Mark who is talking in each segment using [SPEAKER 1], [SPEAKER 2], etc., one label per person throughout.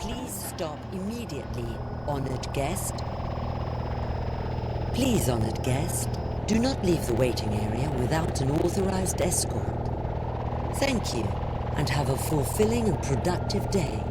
[SPEAKER 1] Please stop immediately, honored guest. Please, honored guest, do not leave the waiting area without an authorized escort. Thank you, and have a fulfilling and productive day.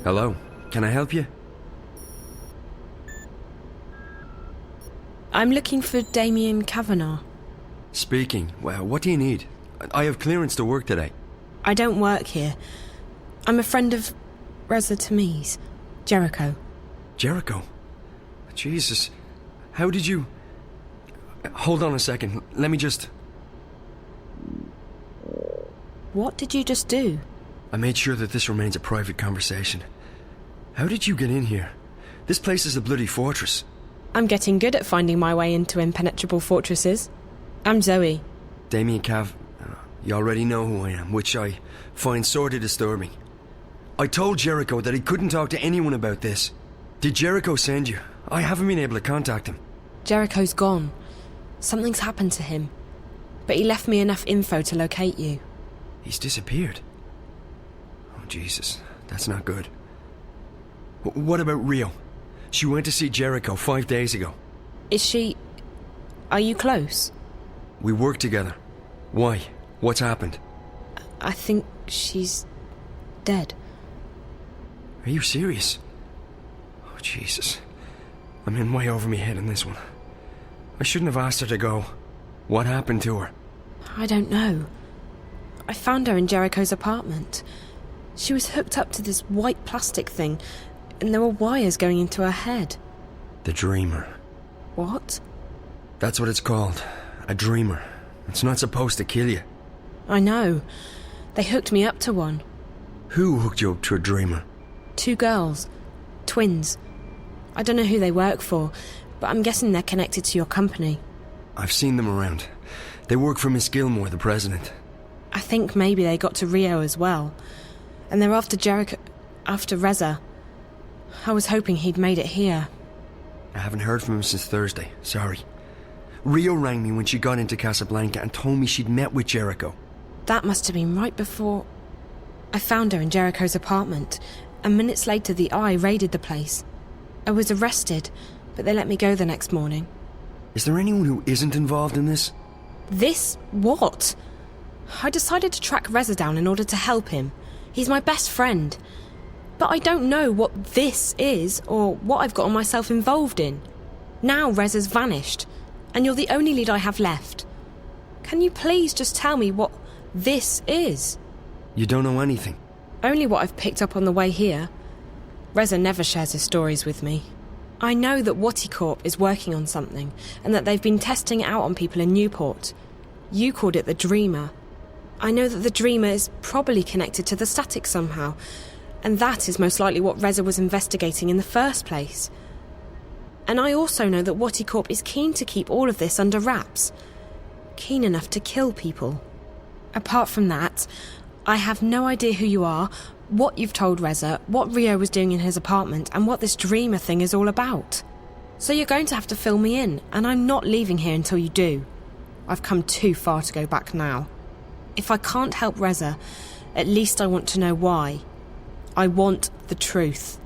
[SPEAKER 2] Hello, can I help you?
[SPEAKER 3] I'm looking for Damien Kavanagh.
[SPEAKER 2] Speaking. Well, what do you need? I have clearance to work today.
[SPEAKER 3] I don't work here. I'm a friend of Reza Tamiz, Jericho.
[SPEAKER 2] Jericho? Jesus. How did you... Hold on a second. Let me just...
[SPEAKER 3] What did you just do?
[SPEAKER 2] I made sure that this remains a private conversation. How did you get in here? This place is a bloody fortress.
[SPEAKER 3] I'm getting good at finding my way into impenetrable fortresses. I'm Zoe.
[SPEAKER 2] Damien Cav... You already know who I am, which I find sorely disturbing. I told Jericho that he couldn't talk to anyone about this. Did Jericho send you? I haven't been able to contact him.
[SPEAKER 3] Jericho's gone. Something's happened to him. But he left me enough info to locate you.
[SPEAKER 2] He's disappeared. Oh, Jesus. That's not good. What about Rio? She went to see Jericho 5 days ago.
[SPEAKER 3] Is she... Are you close?
[SPEAKER 2] We work together. Why? What's happened?
[SPEAKER 3] I think she's... dead.
[SPEAKER 2] Are you serious? Oh, Jesus. I'm in way over my head on this one. I shouldn't have asked her to go. What happened to her?
[SPEAKER 3] I don't know. I found her in Jericho's apartment. She was hooked up to this white plastic thing, and there were wires going into her head.
[SPEAKER 2] The Dreamer.
[SPEAKER 3] What?
[SPEAKER 2] That's what it's called. A Dreamer. It's not supposed to kill you.
[SPEAKER 3] I know. They hooked me up to one.
[SPEAKER 2] Who hooked you up to a Dreamer?
[SPEAKER 3] 2 girls. Twins. I don't know who they work for, but I'm guessing they're connected to your company.
[SPEAKER 2] I've seen them around. They work for Miss Gilmore, the president.
[SPEAKER 3] I think maybe they got to Rio as well. And they're after Jericho... after Reza. I was hoping he'd made it here.
[SPEAKER 2] I haven't heard from him since Thursday. Sorry. Rio rang me when she got into Casablanca and told me she'd met with Jericho.
[SPEAKER 3] That must have been right before... I found her in Jericho's apartment, and minutes later the Eye raided the place. I was arrested, but they let me go the next morning.
[SPEAKER 2] Is there anyone who isn't involved in this?
[SPEAKER 3] This? What? I decided to track Reza down in order to help him. He's my best friend. But I don't know what this is, or what I've gotten myself involved in. Now Reza's vanished, and you're the only lead I have left. Can you please just tell me what this is?
[SPEAKER 2] You don't know anything?
[SPEAKER 3] Only what I've picked up on the way here. Reza never shares his stories with me. I know that Wati Corp is working on something, and that they've been testing it out on people in Newport. You called it the Dreamer. I know that the Dreamer is probably connected to the static somehow, and that is most likely what Reza was investigating in the first place. And I also know that Watty Corp is keen to keep all of this under wraps. Keen enough to kill people. Apart from that, I have no idea who you are, what you've told Reza, what Rio was doing in his apartment, and what this dreamer thing is all about. So you're going to have to fill me in, and I'm not leaving here until you do. I've come too far to go back now. If I can't help Reza, at least I want to know why. I want the truth.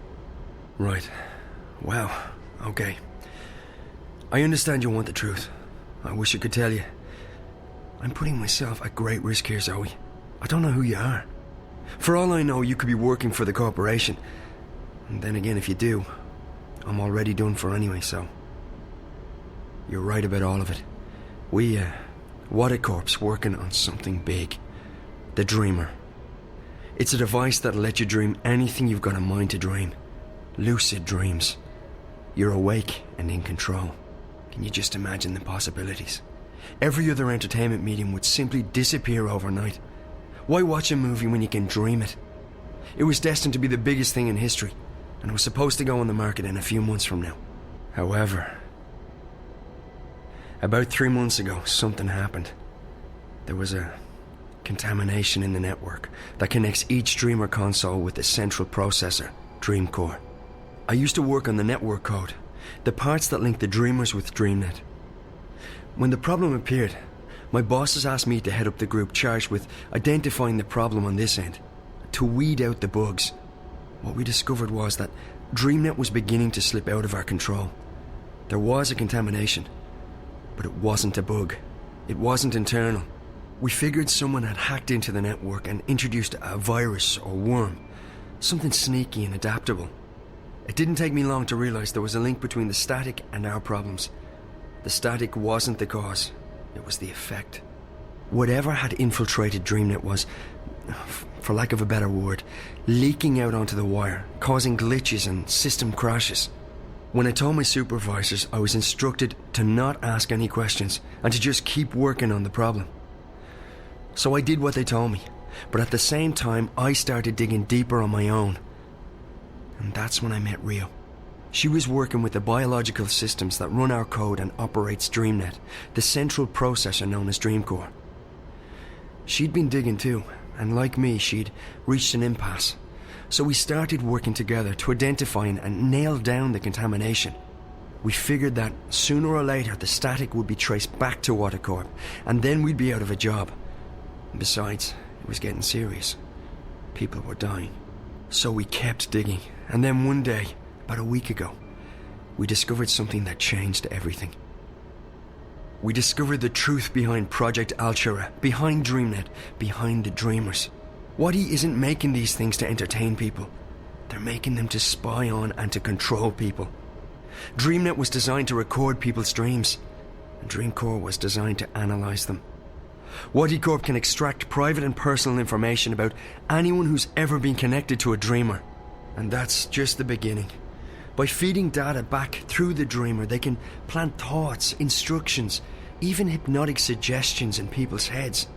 [SPEAKER 2] Right. Well, okay. I understand you want the truth. I wish I could tell you. I'm putting myself at great risk here, Zoe. I don't know who you are. For all I know, you could be working for the corporation. And then again, if you do, I'm already done for anyway, so... You're right about all of it. Wadacorp's working on something big. The Dreamer. It's a device that'll let you dream anything you've got a mind to dream. Lucid dreams. You're awake and in control. Can you just imagine the possibilities? Every other entertainment medium would simply disappear overnight. Why watch a movie when you can dream it? It was destined to be the biggest thing in history, and it was supposed to go on the market in a few months from now. However, about 3 months ago, something happened. There was a contamination in the network that connects each Dreamer console with the central processor, Dream Core. I used to work on the network code, the parts that link the Dreamers with DreamNet. When the problem appeared, my bosses asked me to head up the group charged with identifying the problem on this end, to weed out the bugs. What we discovered was that DreamNet was beginning to slip out of our control. There was a contamination, but it wasn't a bug. It wasn't internal. We figured someone had hacked into the network and introduced a virus or worm, something sneaky and adaptable. It didn't take me long to realize there was a link between the static and our problems. The static wasn't the cause, it was the effect. Whatever had infiltrated DreamNet was, for lack of a better word, leaking out onto the wire, causing glitches and system crashes. When I told my supervisors, I was instructed to not ask any questions and to just keep working on the problem. So I did what they told me, but at the same time I started digging deeper on my own. And that's when I met Rio. She was working with the biological systems that run our code and operates DreamNet, the central processor known as DreamCore. She'd been digging too, and like me, she'd reached an impasse. So we started working together to identify and nail down the contamination. We figured that sooner or later the static would be traced back to Wadacorp, and then we'd be out of a job. Besides, it was getting serious. People were dying. So we kept digging, and then one day, about a week ago, we discovered something that changed everything. We discovered the truth behind Project Altura, behind DreamNet, behind the Dreamers. Watty isn't making these things to entertain people. They're making them to spy on and to control people. DreamNet was designed to record people's dreams, and DreamCore was designed to analyze them. Watty Corp can extract private and personal information about anyone who's ever been connected to a Dreamer. And that's just the beginning. By feeding data back through the Dreamer, they can plant thoughts, instructions, even hypnotic suggestions in people's heads.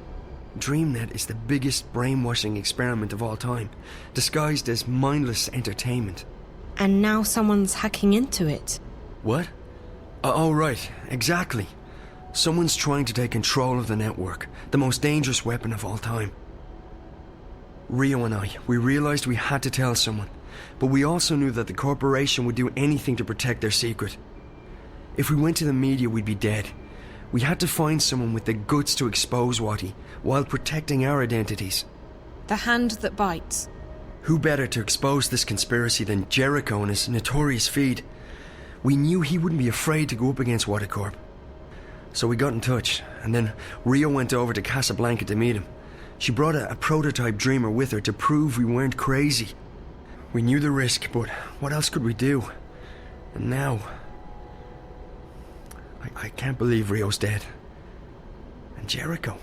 [SPEAKER 2] DreamNet is the biggest brainwashing experiment of all time, disguised as mindless entertainment.
[SPEAKER 3] And now someone's hacking into it.
[SPEAKER 2] What? Oh, right, exactly. Someone's trying to take control of the network, the most dangerous weapon of all time. Rio and I, we realized we had to tell someone, but we also knew that the corporation would do anything to protect their secret. If we went to the media, we'd be dead. We had to find someone with the guts to expose Watty, while protecting our identities.
[SPEAKER 3] The hand that bites.
[SPEAKER 2] Who better to expose this conspiracy than Jericho and his notorious feed? We knew he wouldn't be afraid to go up against Wadacorp. So we got in touch, and then Rio went over to Casablanca to meet him. She brought a prototype Dreamer with her to prove we weren't crazy. We knew the risk, but what else could we do? And now... I can't believe Rio's dead. And Jericho.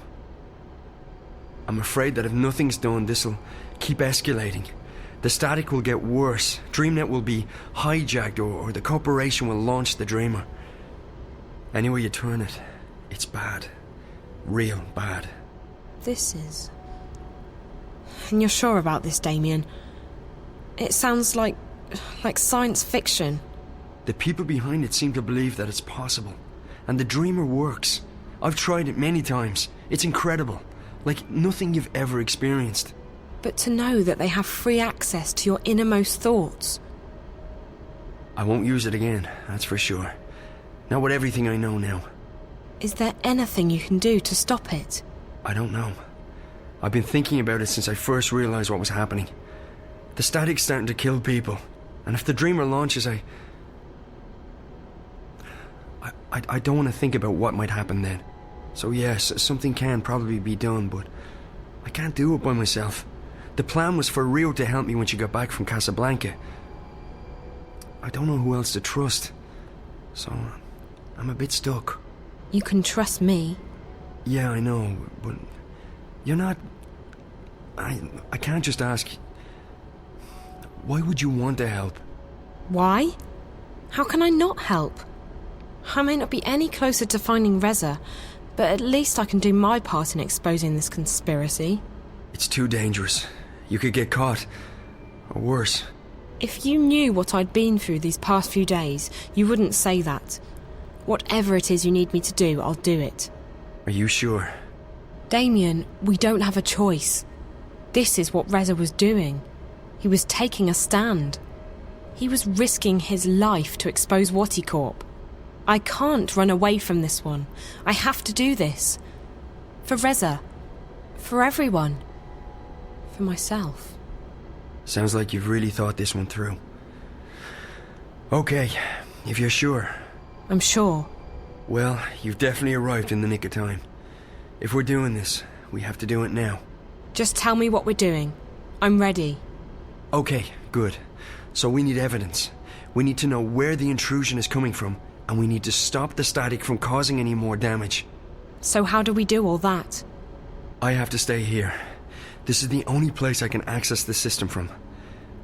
[SPEAKER 2] I'm afraid that if nothing's done, this'll keep escalating. The static will get worse. DreamNet will be hijacked, or the corporation will launch the Dreamer. Anywhere you turn it, it's bad. Real bad.
[SPEAKER 3] This is... And you're sure about this, Damien? It sounds like science fiction.
[SPEAKER 2] The people behind it seem to believe that it's possible. And the Dreamer works. I've tried it many times. It's incredible. Like nothing you've ever experienced.
[SPEAKER 3] But to know that they have free access to your innermost thoughts.
[SPEAKER 2] I won't use it again, that's for sure. Not with everything I know now.
[SPEAKER 3] Is there anything you can do to stop it?
[SPEAKER 2] I don't know. I've been thinking about it since I first realized what was happening. The static's starting to kill people. And if the Dreamer launches, I don't want to think about what might happen then. So yes, something can probably be done, but I can't do it by myself. The plan was for Rio to help me when she got back from Casablanca. I don't know who else to trust. So I'm a bit stuck.
[SPEAKER 3] You can trust me.
[SPEAKER 2] Yeah, I know, but you're not... I can't just ask... Why would you want to help?
[SPEAKER 3] Why? How can I not help? I may not be any closer to finding Reza, but at least I can do my part in exposing this conspiracy.
[SPEAKER 2] It's too dangerous. You could get caught. Or worse.
[SPEAKER 3] If you knew what I'd been through these past few days, you wouldn't say that. Whatever it is you need me to do, I'll do it.
[SPEAKER 2] Are you sure?
[SPEAKER 3] Damien, we don't have a choice. This is what Reza was doing. He was taking a stand. He was risking his life to expose Wati Corp. I can't run away from this one. I have to do this. For Reza. For everyone. For myself.
[SPEAKER 2] Sounds like you've really thought this one through. Okay, if you're sure.
[SPEAKER 3] I'm sure.
[SPEAKER 2] Well, you've definitely arrived in the nick of time. If we're doing this, we have to do it now.
[SPEAKER 3] Just tell me what we're doing. I'm ready.
[SPEAKER 2] Okay, good. So we need evidence. We need to know where the intrusion is coming from, and we need to stop the static from causing any more damage.
[SPEAKER 3] So how do we do all that?
[SPEAKER 2] I have to stay here. This is the only place I can access the system from.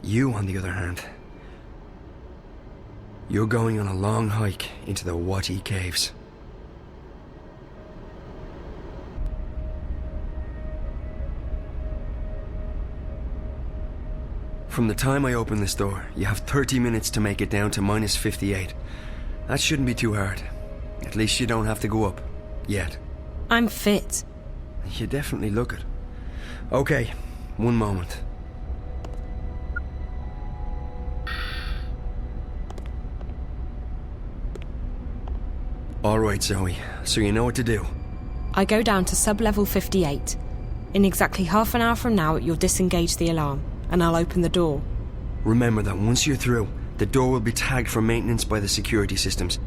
[SPEAKER 2] You, on the other hand, you're going on a long hike into the Wati Caves. From the time I open this door, you have 30 minutes to make it down to minus 58. That shouldn't be too hard. At least you don't have to go up. Yet.
[SPEAKER 3] I'm fit.
[SPEAKER 2] You definitely look it. Okay, one moment. Alright, Zoe, so you know what to do.
[SPEAKER 3] I go down to sub-level 58. In exactly half an hour from now, you'll disengage the alarm, and I'll open the door.
[SPEAKER 2] Remember that once you're through, the door will be tagged for maintenance by the security systems.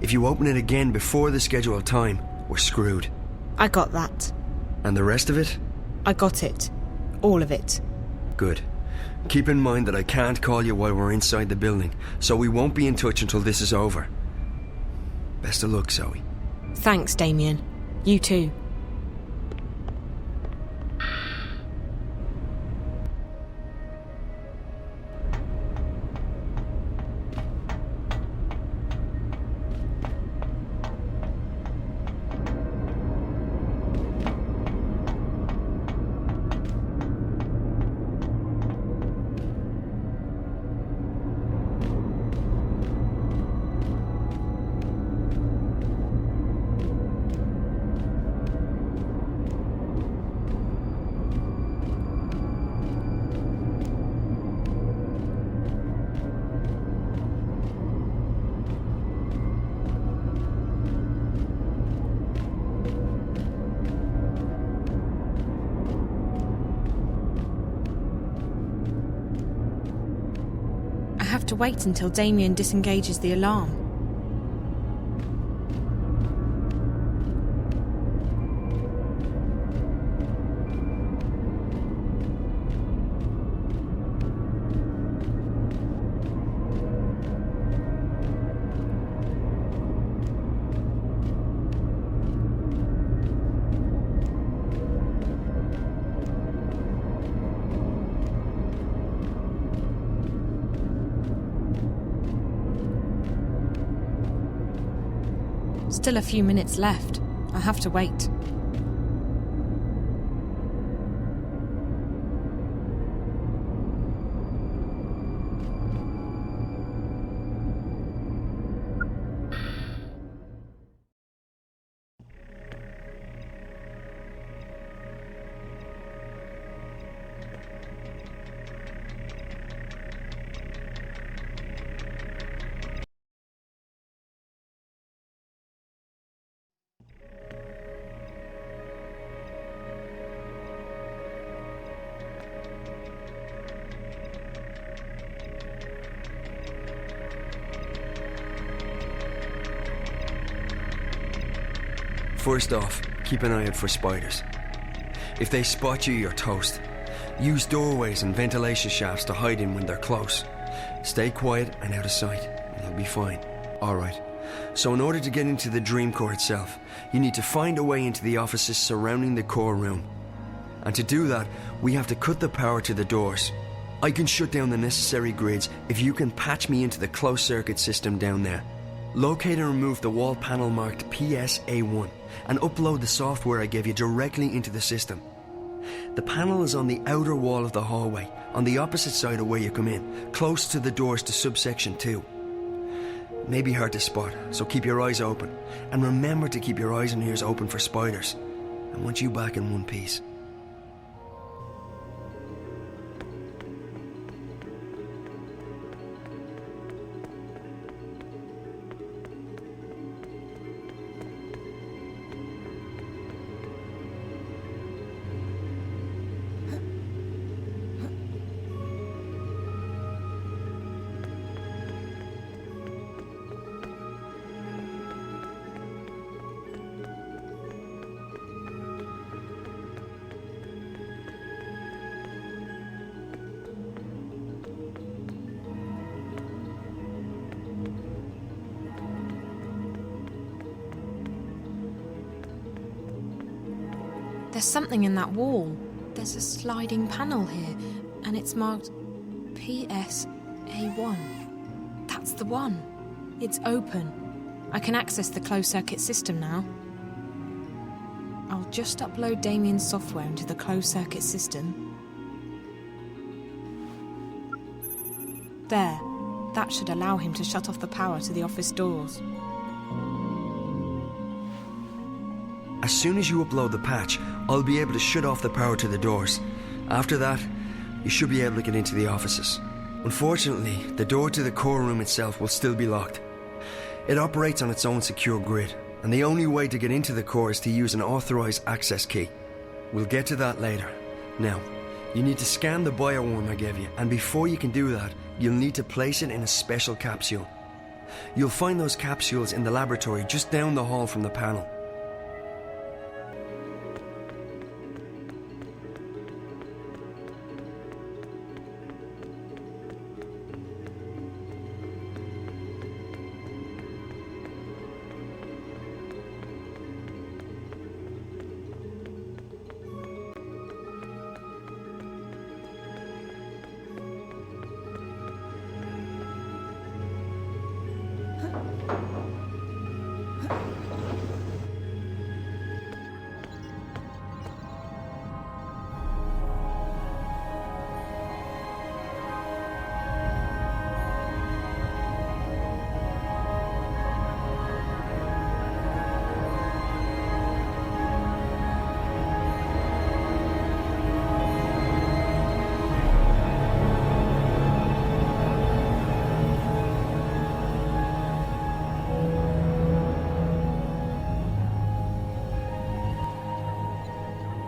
[SPEAKER 2] If you open it again before the scheduled time, we're screwed.
[SPEAKER 3] I got that.
[SPEAKER 2] And the rest of it?
[SPEAKER 3] I got it. All of it.
[SPEAKER 2] Good. Keep in mind that I can't call you while we're inside the building, so we won't be in touch until this is over. Best of luck, Zoe.
[SPEAKER 3] Thanks, Damien. You too. I have to wait until Damien disengages the alarm. Still a few minutes left. I'll have to wait.
[SPEAKER 2] First off, keep an eye out for spiders. If they spot you, you're toast. Use doorways and ventilation shafts to hide in when they're close. Stay quiet and out of sight, and you'll be fine. Alright, so in order to get into the dream core itself, you need to find a way into the offices surrounding the core room. And to do that, we have to cut the power to the doors. I can shut down the necessary grids if you can patch me into the closed circuit system down there. Locate and remove the wall panel marked PSA1 and upload the software I gave you directly into the system. The panel is on the outer wall of the hallway, on the opposite side of where you come in, close to the doors to subsection 2. May be hard to spot, so keep your eyes open. And remember to keep your eyes and ears open for spiders. I want you back in one piece.
[SPEAKER 3] There's something in that wall. There's a sliding panel here, and it's marked PSA1. That's the one. It's open. I can access the closed-circuit system now. I'll just upload Damien's software into the closed-circuit system. There. That should allow him to shut off the power to the office doors.
[SPEAKER 2] As soon as you upload the patch, I'll be able to shut off the power to the doors. After that, you should be able to get into the offices. Unfortunately, the door to the core room itself will still be locked. It operates on its own secure grid, and the only way to get into the core is to use an authorized access key. We'll get to that later. Now, you need to scan the bioworm I gave you, and before you can do that, you'll need to place it in a special capsule. You'll find those capsules in the laboratory just down the hall from the panel.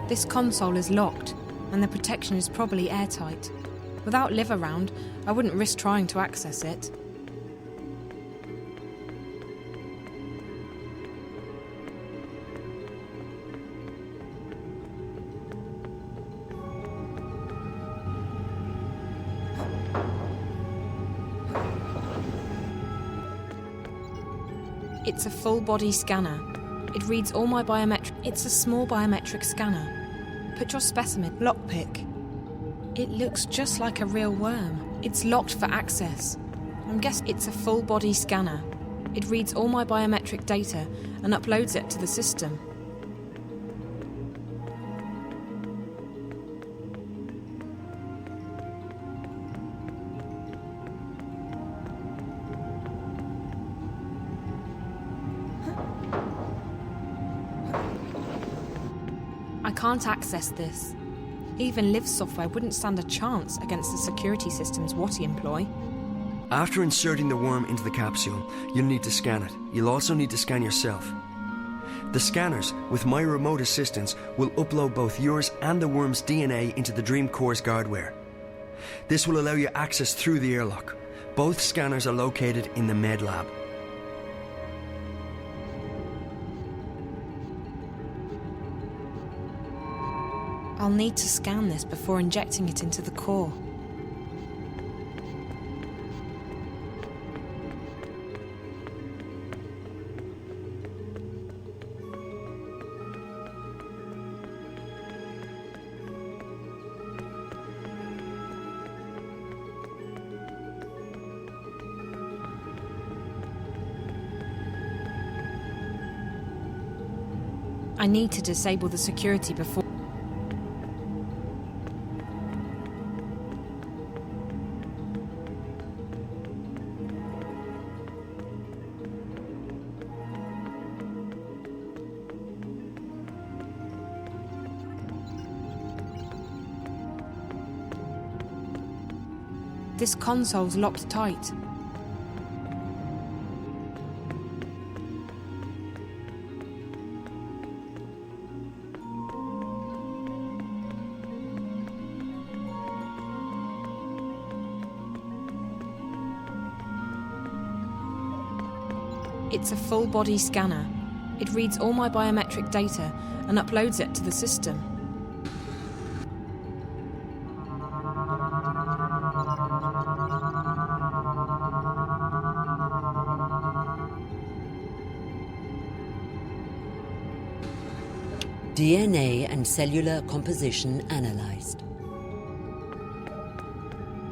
[SPEAKER 3] This console is locked, and the protection is probably airtight. Without Liv around, I wouldn't risk trying to access it. It's a full-body scanner. It reads all my biometric... It's a small biometric scanner. Put your specimen... Lockpick. It looks just like a real worm. It's locked for access. I'm guessing it's a full-body scanner. It reads all my biometric data and uploads it to the system. I can't access this. Even Liv's software wouldn't stand a chance against the security systems Watty employ.
[SPEAKER 2] After inserting the worm into the capsule, you'll need to scan it. You'll also need to scan yourself. The scanners, with my remote assistance, will upload both yours and the worm's DNA into the Dream Core's guardware. This will allow you access through the airlock. Both scanners are located in the med lab.
[SPEAKER 3] I'll need to scan this before injecting it into the core. I need to disable the security before... This console's locked tight. It's a full-body scanner. It reads all my biometric data and uploads it to the system.
[SPEAKER 1] DNA and cellular composition analyzed.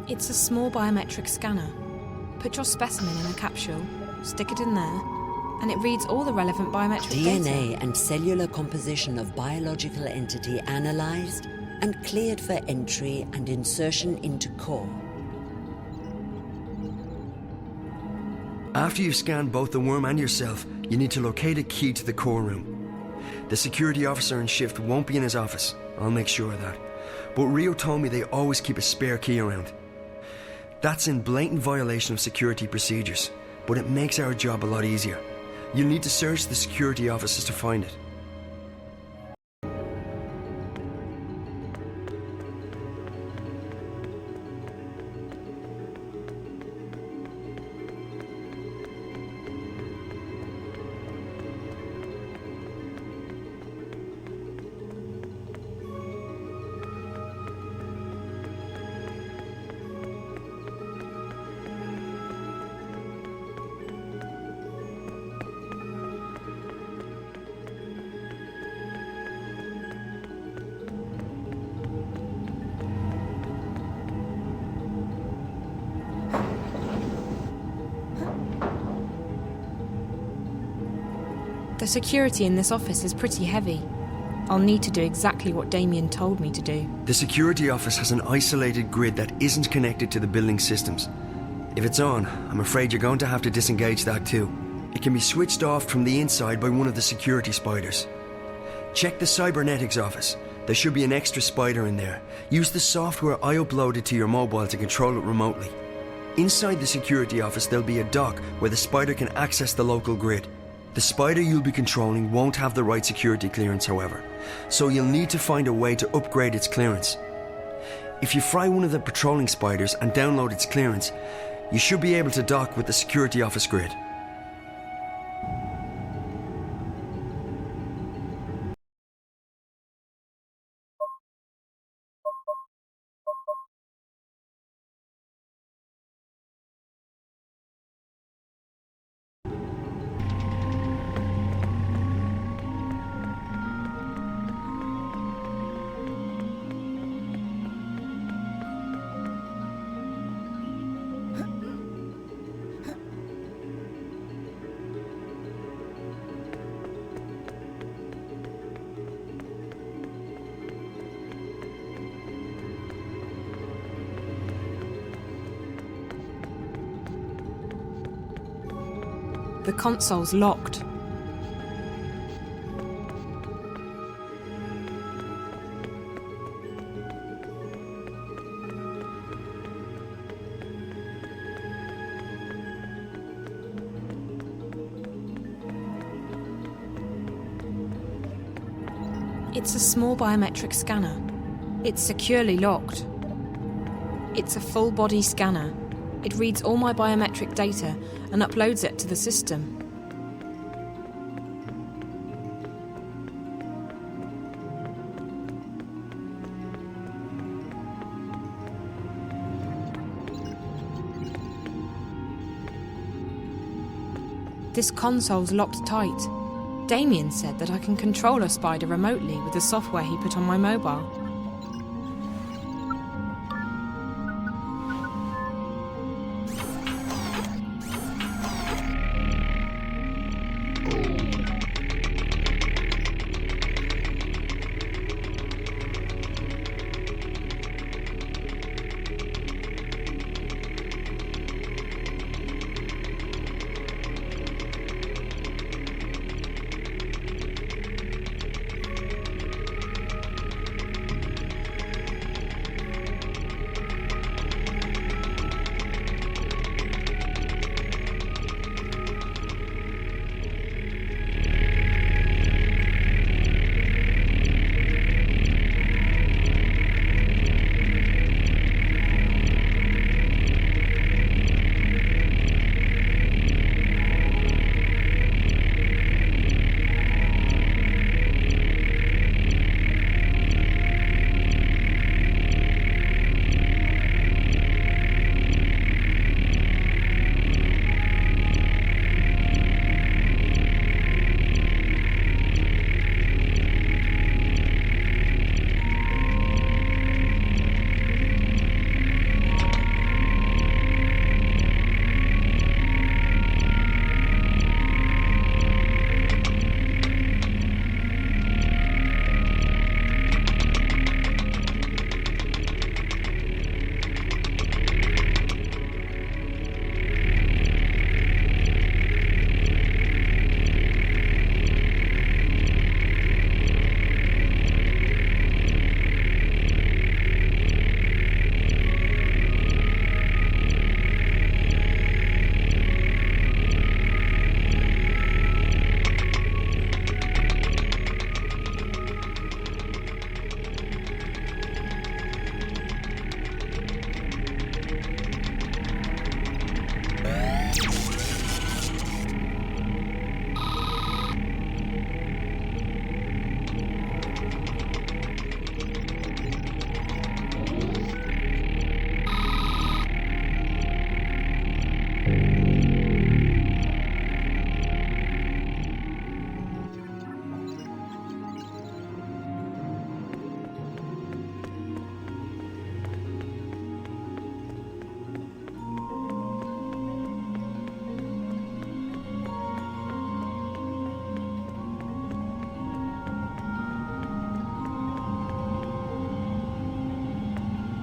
[SPEAKER 3] It's a small biometric scanner. Put your specimen in a capsule, stick it in there, and it reads all the relevant biometric data.
[SPEAKER 1] DNA and cellular composition of biological entity analyzed and cleared for entry and insertion into core.
[SPEAKER 2] After you've scanned both the worm and yourself, you need to locate a key to the core room. The security officer in shift won't be in his office. I'll make sure of that. But Rio told me they always keep a spare key around. That's in blatant violation of security procedures, but it makes our job a lot easier. You'll need to search the security offices to find it.
[SPEAKER 3] The security in this office is pretty heavy. I'll need to do exactly what Damien told me to do.
[SPEAKER 2] The security office has an isolated grid that isn't connected to the building systems. If it's on, I'm afraid you're going to have to disengage that too. It can be switched off from the inside by one of the security spiders. Check the cybernetics office. There should be an extra spider in there. Use the software I uploaded to your mobile to control it remotely. Inside the security office there'll be a dock where the spider can access the local grid. The spider you'll be controlling won't have the right security clearance, however, so you'll need to find a way to upgrade its clearance. If you fry one of the patrolling spiders and download its clearance, you should be able to dock with the security office grid.
[SPEAKER 3] The console's locked. It's a small biometric scanner. It's securely locked. It's a full-body scanner. It reads all my biometric data and uploads it to the system. This console's locked tight. Damien said that I can control a spider remotely with the software he put on my mobile.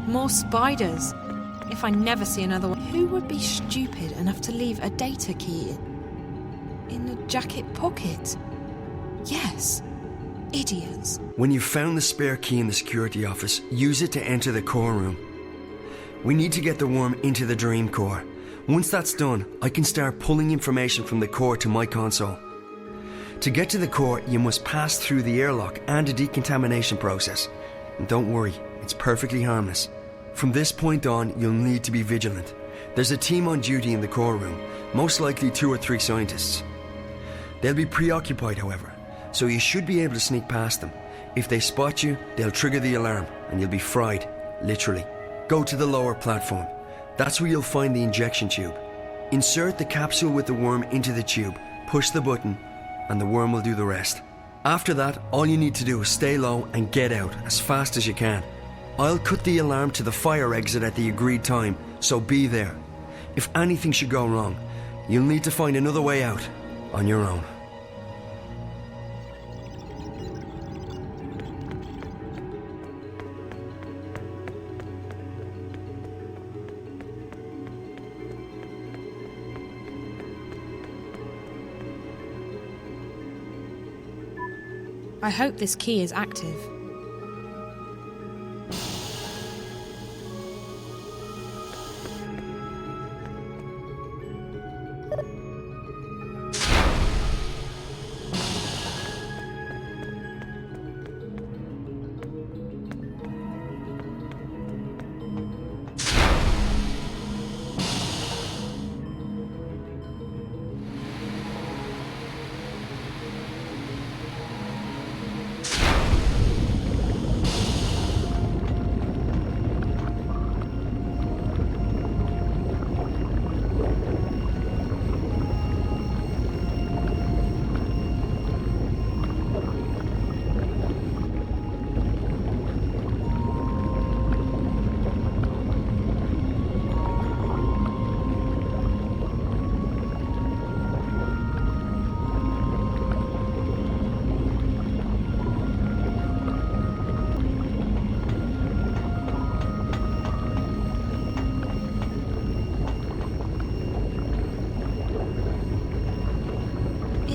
[SPEAKER 3] More spiders. If I never see another one, who would be stupid enough to leave a data key in a jacket pocket? Yes, idiots.
[SPEAKER 2] When you've found the spare key in the security office, use it to enter the core room. We need to get the worm into the dream core. Once that's done, I can start pulling information from the core to my console. To get to the core, you must pass through the airlock and a decontamination process. And don't worry, it's perfectly harmless. From this point on, you'll need to be vigilant. There's a team on duty in the core room, most likely 2 or 3 scientists. They'll be preoccupied, however, so you should be able to sneak past them. If they spot you, they'll trigger the alarm and you'll be fried, literally. Go to the lower platform. That's where you'll find the injection tube. Insert the capsule with the worm into the tube, push the button, and the worm will do the rest. After that, all you need to do is stay low and get out as fast as you can. I'll cut the alarm to the fire exit at the agreed time, so be there. If anything should go wrong, you'll need to find another way out on your own.
[SPEAKER 3] I hope this key is active.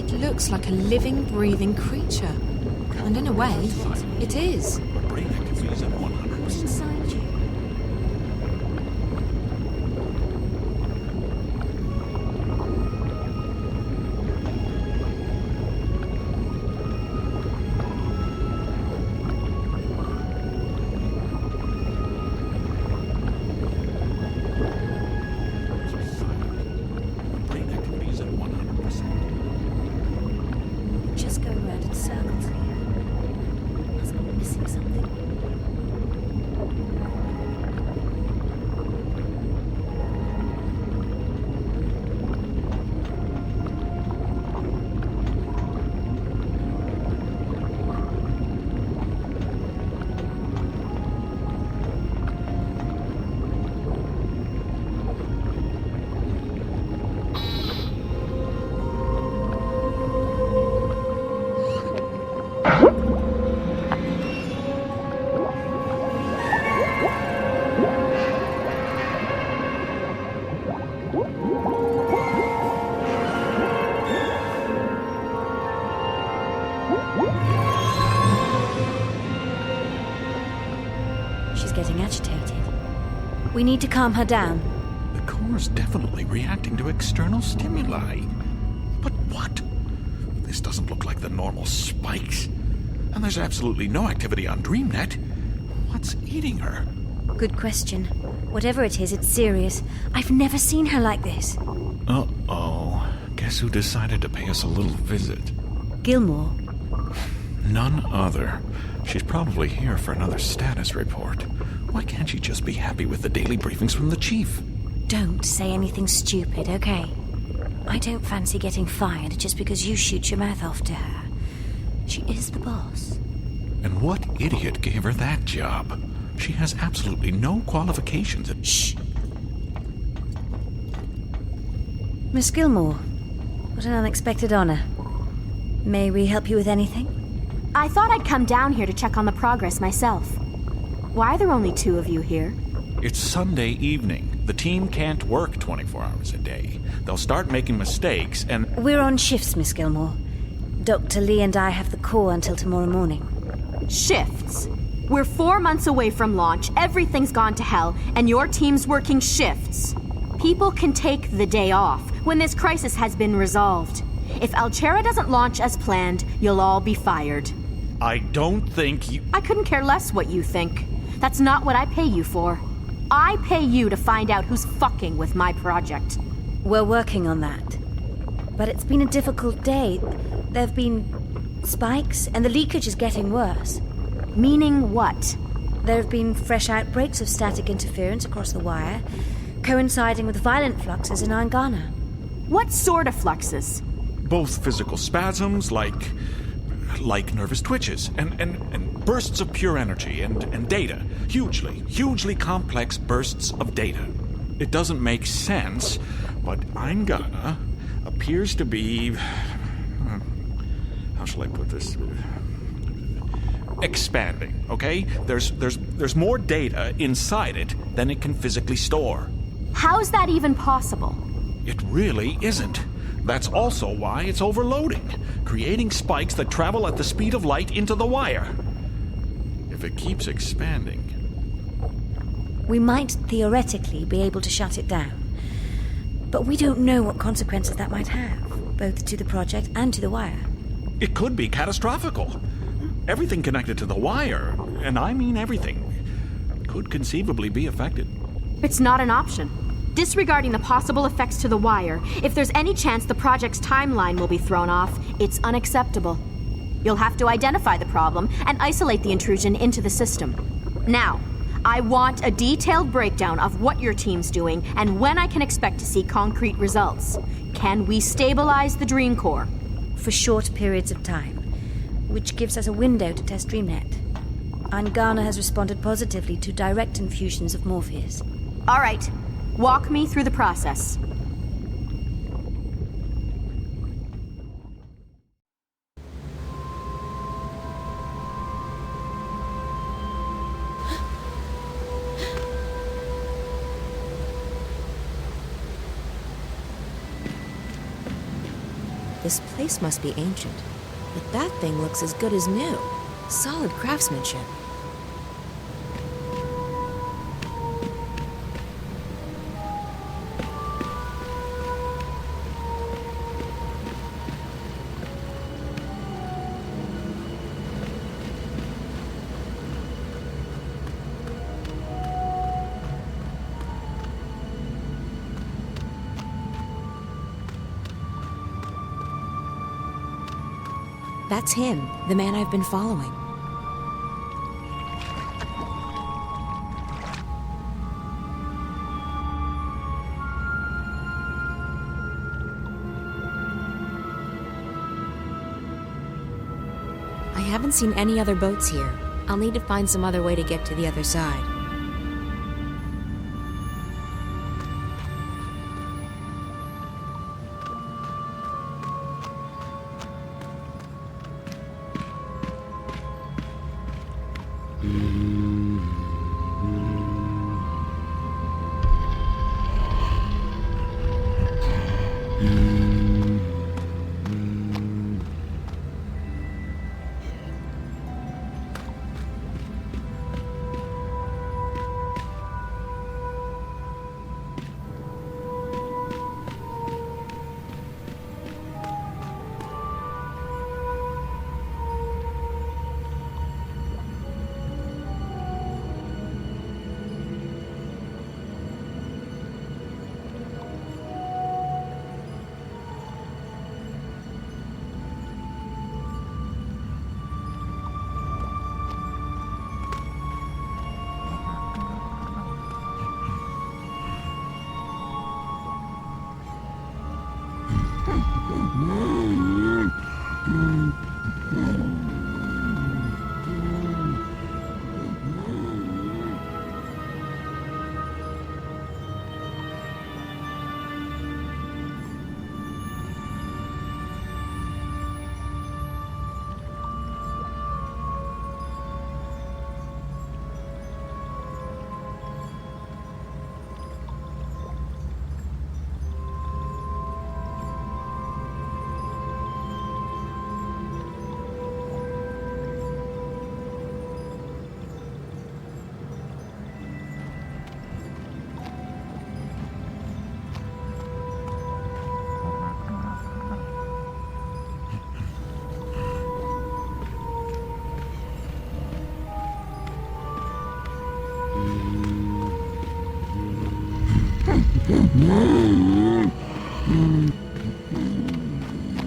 [SPEAKER 3] It looks like a living, breathing creature. And in a way, it is.
[SPEAKER 4] Brain activity is at 100%.
[SPEAKER 5] What's inside you?
[SPEAKER 4] Brain activity is at 100%.
[SPEAKER 5] Just going round in circles here. Must be missing something. She's getting agitated. We need to calm her down.
[SPEAKER 4] The core's definitely reacting to external stimuli. But what? This doesn't look like the normal spikes. And there's absolutely no activity on DreamNet. What's eating her?
[SPEAKER 5] Good question. Whatever it is, it's serious. I've never seen her like this.
[SPEAKER 4] Uh-oh. Guess who decided to pay us a little visit?
[SPEAKER 5] Gilmore.
[SPEAKER 4] None other. She's probably here for another status report. Why can't she just be happy with the daily briefings from the chief?
[SPEAKER 5] Don't say anything stupid, okay? I don't fancy getting fired just because you shoot your mouth off to her. She is the boss.
[SPEAKER 4] And what idiot gave her that job? She has absolutely no qualifications.
[SPEAKER 5] Shh. Miss Gilmore, what an unexpected honor. May we help you with anything?
[SPEAKER 6] I thought I'd come down here to check on the progress myself. Why are there only two of you here?
[SPEAKER 4] It's Sunday evening. The team can't work 24 hours a day. They'll start making mistakes and...
[SPEAKER 5] We're on shifts, Miss Gilmore. Dr. Lee and I have the core until tomorrow morning.
[SPEAKER 6] Shifts. We're 4 months away from launch, everything's gone to hell, and your team's working shifts. People can take the day off when this crisis has been resolved. If Alchera doesn't launch as planned, you'll all be fired.
[SPEAKER 4] I don't think you...
[SPEAKER 6] I couldn't care less what you think. That's not what I pay you for. I pay you to find out who's fucking with my project.
[SPEAKER 5] We're working on that. But it's been a difficult day. There have been spikes, and the leakage is getting worse.
[SPEAKER 6] Meaning what?
[SPEAKER 5] There have been fresh outbreaks of static interference across the wire, coinciding with violent fluxes in Angana.
[SPEAKER 6] What sort of fluxes?
[SPEAKER 4] Both physical spasms, like nervous twitches, and bursts of pure energy, and data. Hugely complex bursts of data. It doesn't make sense, but Angana appears to be... how shall I put this? Expanding, okay? There's more data inside it than it can physically store.
[SPEAKER 6] How's that even possible?
[SPEAKER 4] It really isn't. That's also why it's overloading, creating spikes that travel at the speed of light into the wire. If it keeps expanding...
[SPEAKER 5] We might theoretically be able to shut it down. But we don't know what consequences that might have, both to the project and to the wire.
[SPEAKER 4] It could be catastrophical. Everything connected to the wire, and I mean everything, could conceivably be affected.
[SPEAKER 6] It's not an option. Disregarding the possible effects to the wire, if there's any chance the project's timeline will be thrown off, it's unacceptable. You'll have to identify the problem and isolate the intrusion into the system. Now, I want a detailed breakdown of what your team's doing and when I can expect to see concrete results. Can we stabilize the Dream Core?
[SPEAKER 5] For short periods of time, which gives us a window to test DreamNet. Angana has responded positively to direct infusions of Morpheus.
[SPEAKER 6] All right. Walk me through the process.
[SPEAKER 3] This place must be ancient. But that thing looks as good as new. Solid craftsmanship. That's him, the man I've been following. I haven't seen any other boats here. I'll need to find some other way to get to the other side.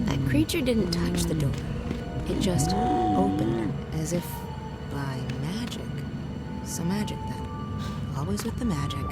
[SPEAKER 3] That creature didn't touch the door. It just opened, as if by magic. So magic then. Always with the magic.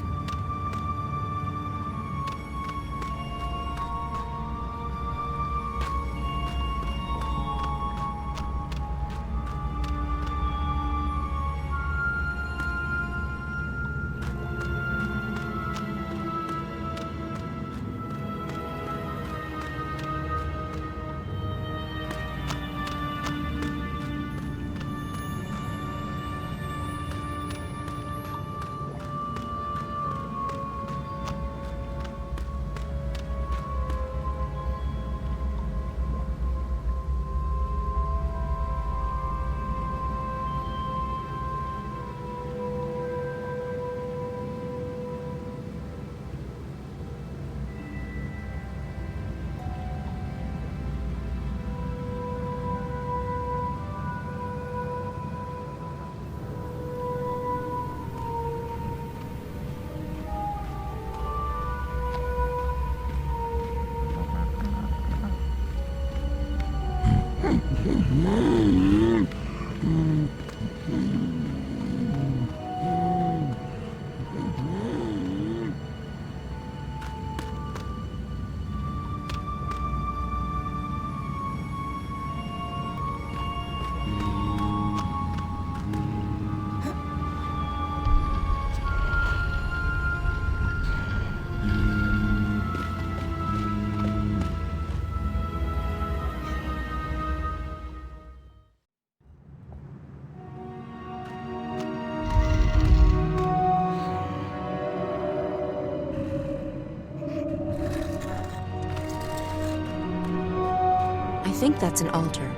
[SPEAKER 3] think that's an altar.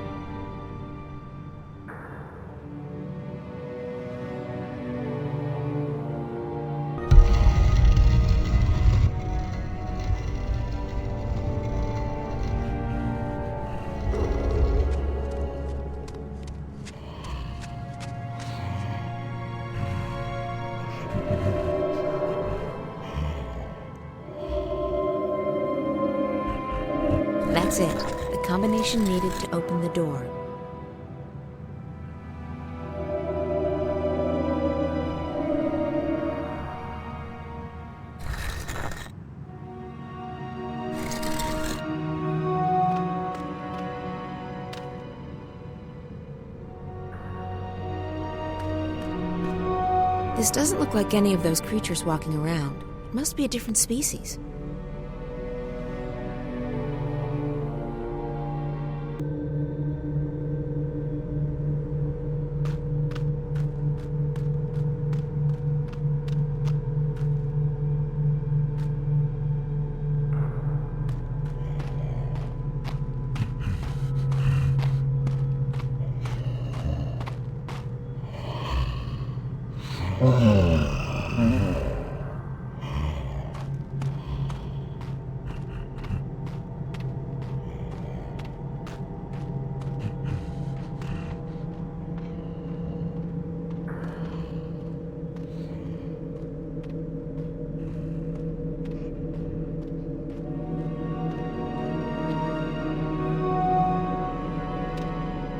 [SPEAKER 5] That's it. The combination needed to open the door.
[SPEAKER 3] This doesn't look like any of those creatures walking around. It must be a different species.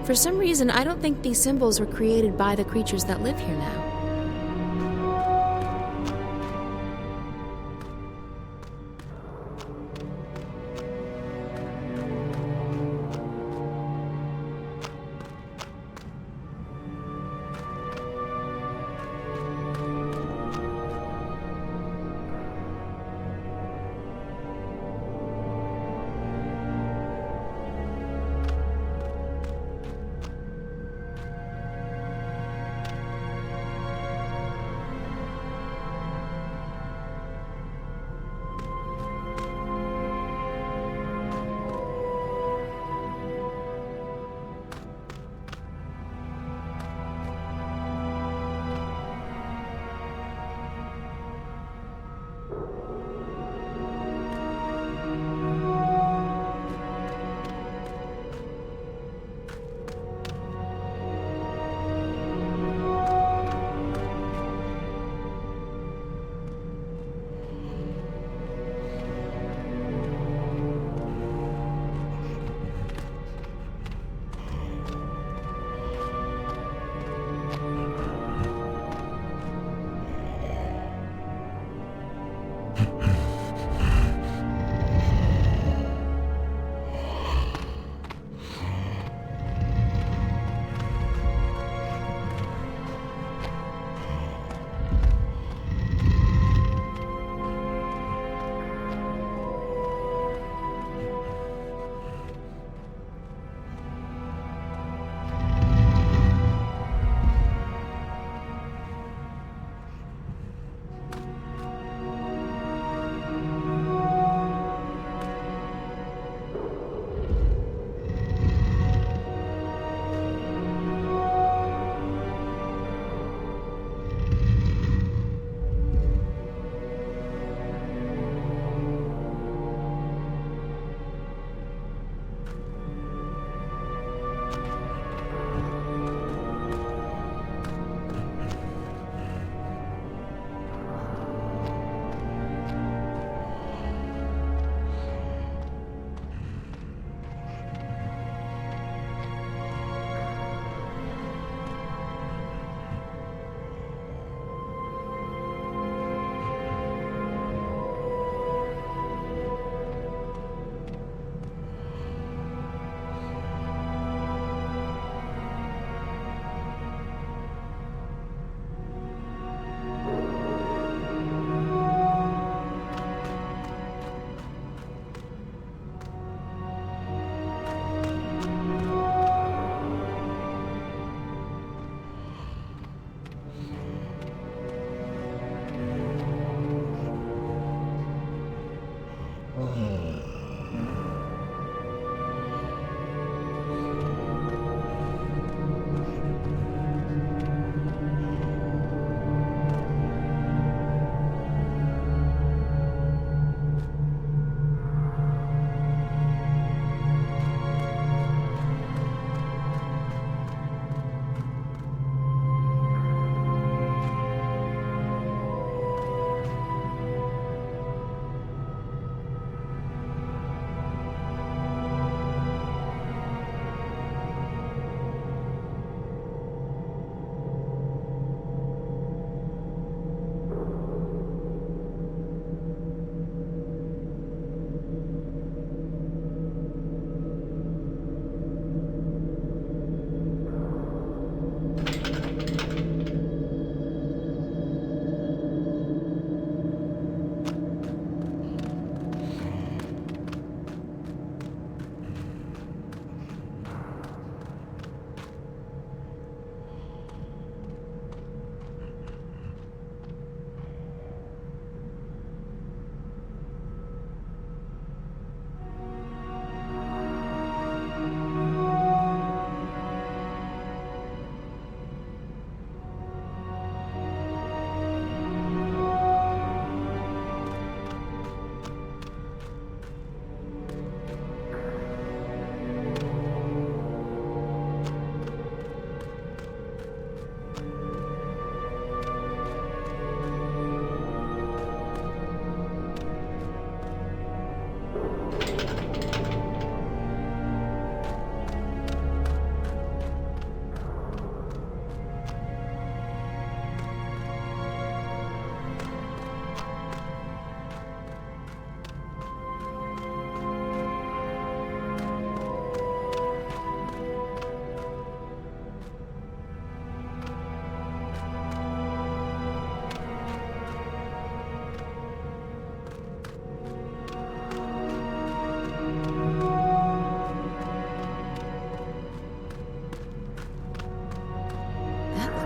[SPEAKER 3] For some reason, I don't think these symbols were created by the creatures that live here now.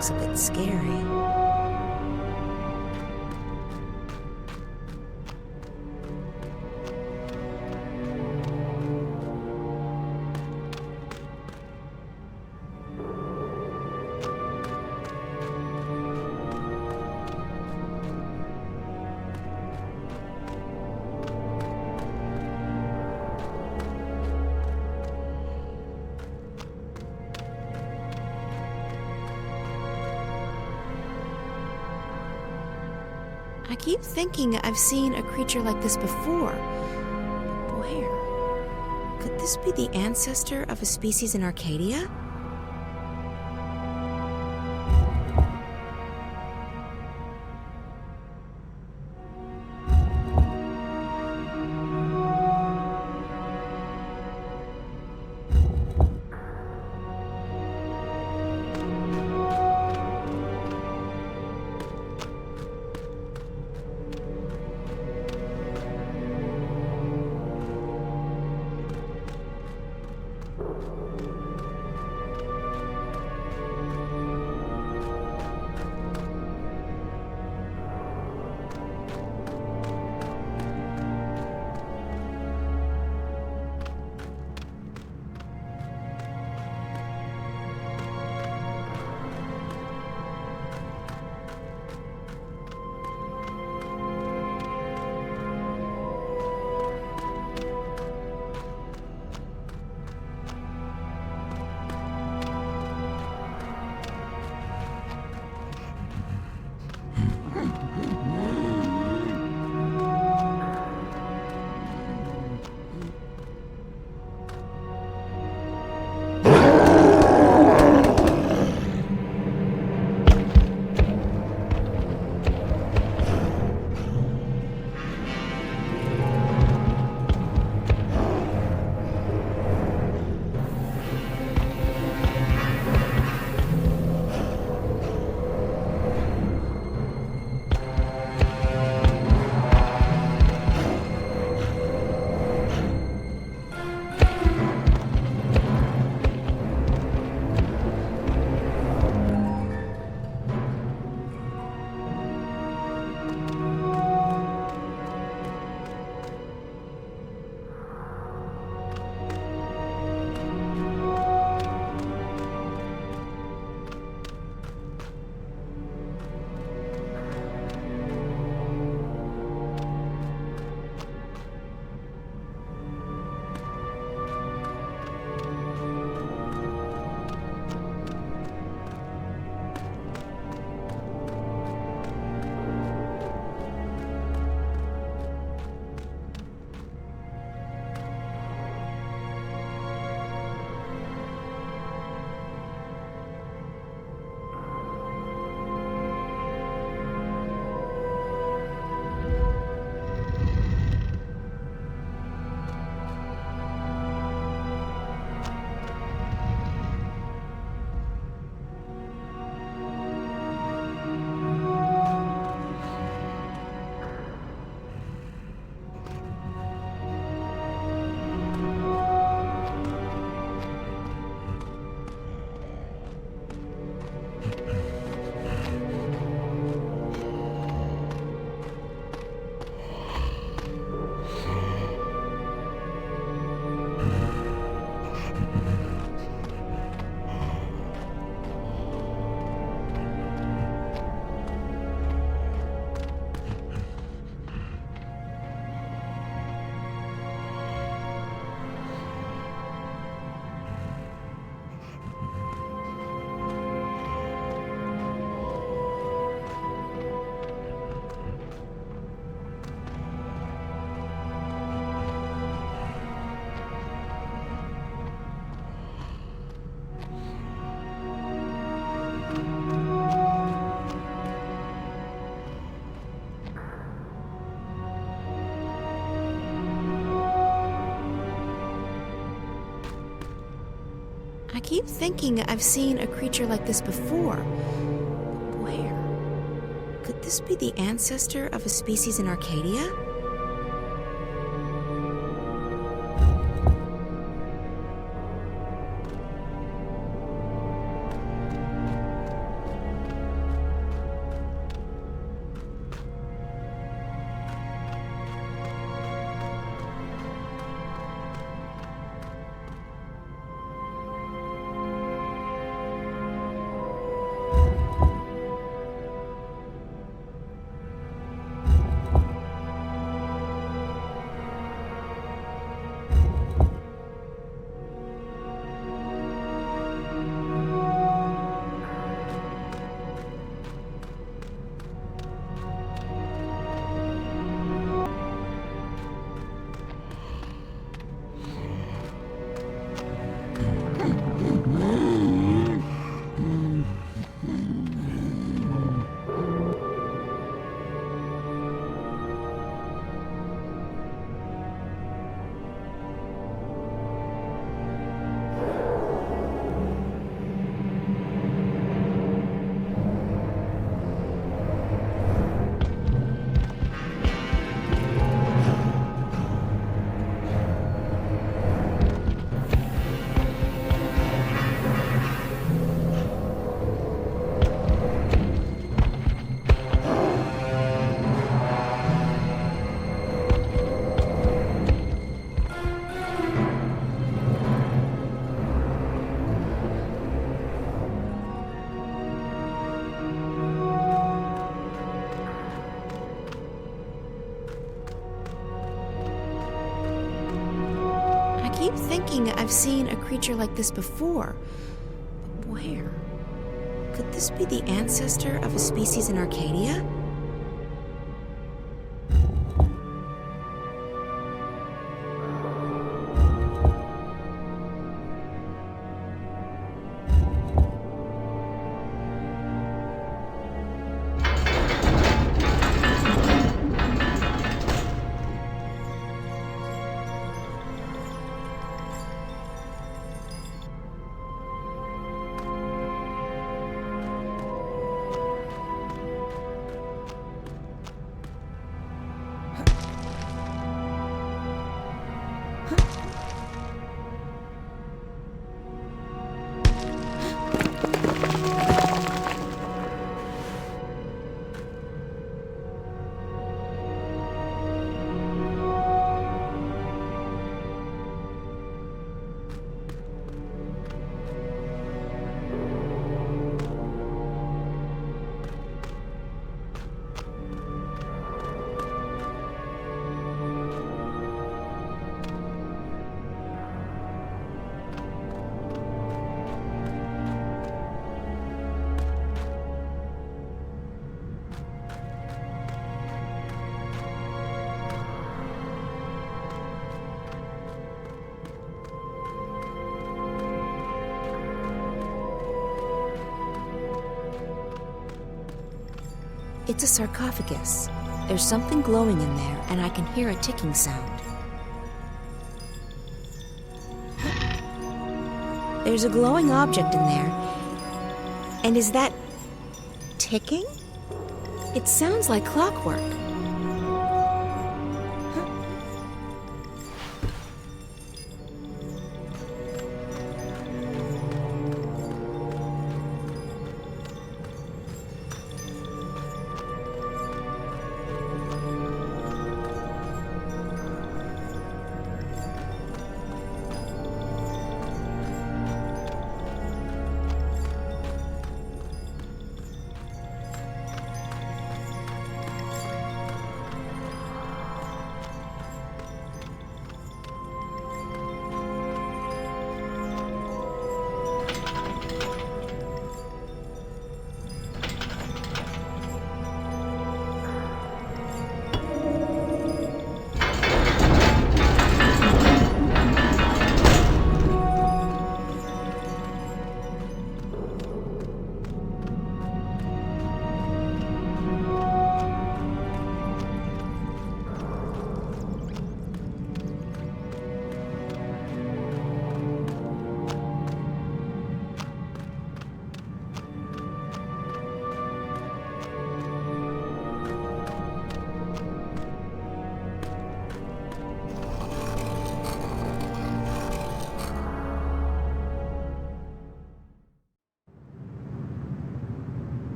[SPEAKER 1] looks a bit scary.
[SPEAKER 3] I keep thinking I've seen a creature like this before. But where? Could this be the ancestor of a species in Arcadia? I keep thinking I've seen a creature like this before. But where? Could this be the ancestor of a species in Arcadia? thinking I've seen a creature like this before. But where? Could this be the ancestor of a species in Arcadia? It's a sarcophagus. There's something glowing in there, and I can hear a ticking sound. There's a glowing object in there. And is that ticking? It sounds like clockwork.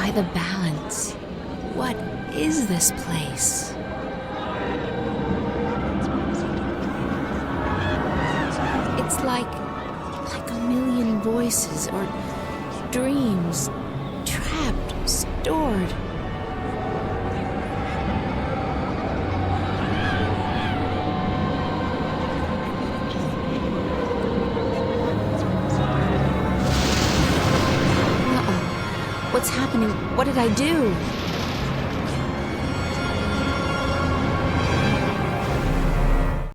[SPEAKER 3] Defy the balance. What is this place? It's like a million voices or dreams, trapped, stored. Uh-oh. What's happening? What did I do?